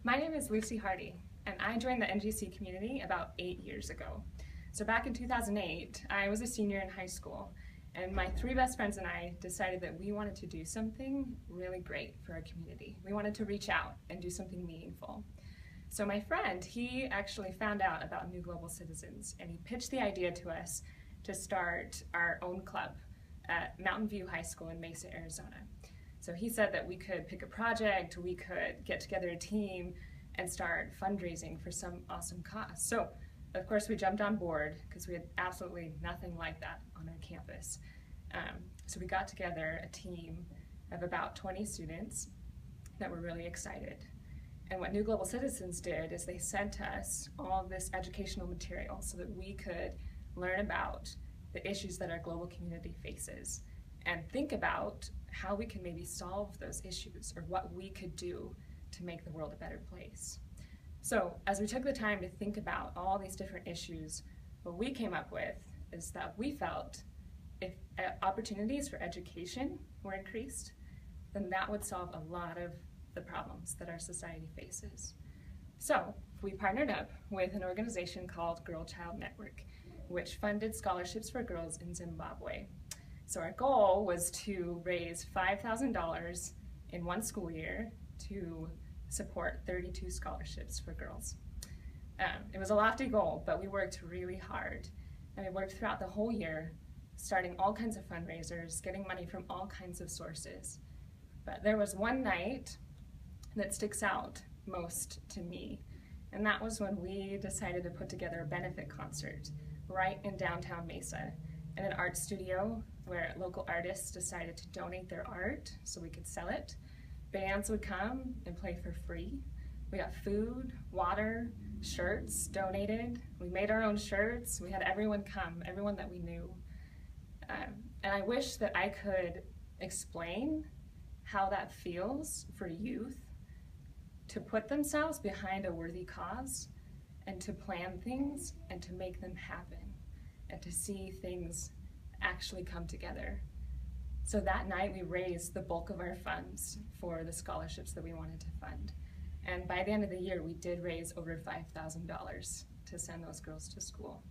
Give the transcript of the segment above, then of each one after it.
My name is Lucy Hardy, and I joined the NGC community about 8 years ago. So back in 2008, I was a senior in high school, and my three best friends and I decided that we wanted to do something really great for our community. We wanted to reach out and do something meaningful. So my friend, he actually found out about New Global Citizens, and he pitched the idea to us to start our own club at Mountain View High School in Mesa, Arizona. So he said that we could pick a project, we could get together a team and start fundraising for some awesome cause. So of course we jumped on board because we had absolutely nothing like that on our campus. So we got together a team of about 20 students that were really excited. And what New Global Citizens did is they sent us all of this educational material so that we could learn about the issues that our global community faces and think about how we can maybe solve those issues or what we could do to make the world a better place. So as we took the time to think about all these different issues, what we came up with is that we felt if opportunities for education were increased, then that would solve a lot of the problems that our society faces. So we partnered up with an organization called Girl Child Network, which funded scholarships for girls in Zimbabwe. So our goal was to raise $5,000 in one school year to support 32 scholarships for girls. It was a lofty goal, but we worked really hard. And we worked throughout the whole year, starting all kinds of fundraisers, getting money from all kinds of sources. But there was one night that sticks out most to me, and that was when we decided to put together a benefit concert right in downtown Mesa in an art studio where local artists decided to donate their art so we could sell it. Bands would come and play for free. We got food, water, shirts donated. We made our own shirts. We had everyone come, everyone that we knew. And I wish that I could explain how that feels for youth to put themselves behind a worthy cause and to plan things and to make them happen and to see things actually come together. So that night we raised the bulk of our funds for the scholarships that we wanted to fund. And by the end of the year, we did raise over $5,000 to send those girls to school.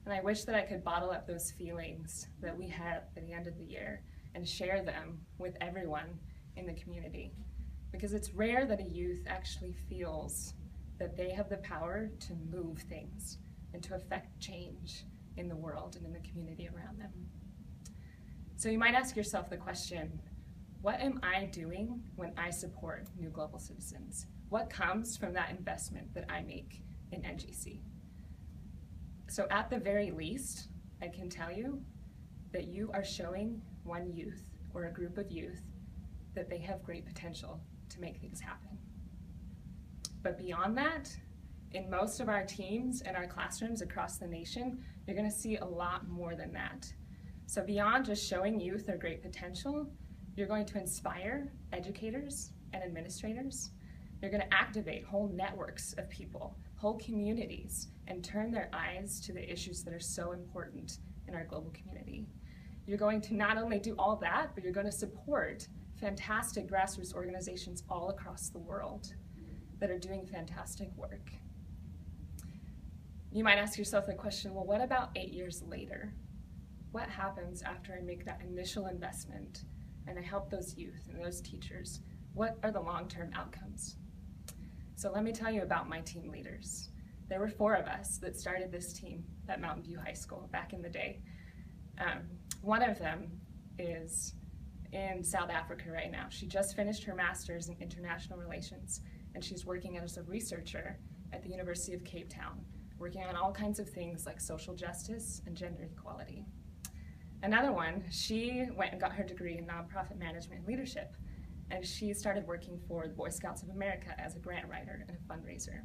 And I wish that I could bottle up those feelings that we had at the end of the year and share them with everyone in the community. Because it's rare that a youth actually feels that they have the power to move things and to affect change in the world and in the community around them. So you might ask yourself the question, what am I doing when I support New Global Citizens? What comes from that investment that I make in NGC? So at the very least, I can tell you that you are showing one youth or a group of youth that they have great potential to make things happen. But beyond that, in most of our teams and our classrooms across the nation, you're going to see a lot more than that. So beyond just showing youth their great potential, you're going to inspire educators and administrators. You're going to activate whole networks of people, whole communities, and turn their eyes to the issues that are so important in our global community. You're going to not only do all that, but you're going to support fantastic grassroots organizations all across the world that are doing fantastic work. You might ask yourself the question, well, what about 8 years later? What happens after I make that initial investment and I help those youth and those teachers? What are the long-term outcomes? So let me tell you about my team leaders. There were 4 of us that started this team at Mountain View High School back in the day. One of them is in South Africa right now. She just finished her master's in international relations, and she's working as a researcher at the University of Cape Town, working on all kinds of things like social justice and gender equality. Another one, she went and got her degree in nonprofit management and leadership, and she started working for the Boy Scouts of America as a grant writer and a fundraiser.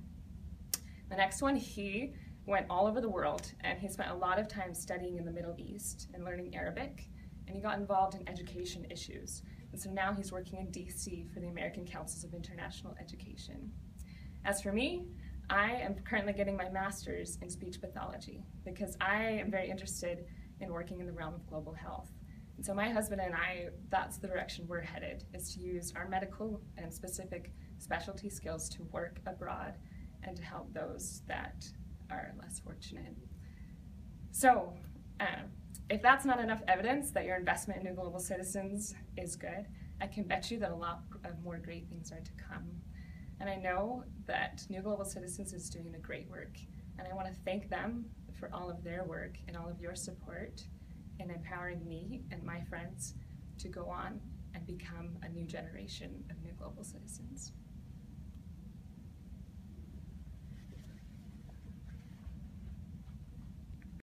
The next one, he went all over the world, and he spent a lot of time studying in the Middle East and learning Arabic, and he got involved in education issues. And so now he's working in DC for the American Councils of International Education. As for me, I am currently getting my master's in speech pathology because I am very interested in working in the realm of global health. So my husband and I, that's the direction we're headed, is to use our medical and specific specialty skills to work abroad and to help those that are less fortunate. So if that's not enough evidence that your investment in New Global Citizens is good, I can bet you that a lot of more great things are to come. And I know that New Global Citizens is doing a great work, and I want to thank them for all of their work and all of your support in empowering me and my friends to go on and become a new generation of New Global Citizens.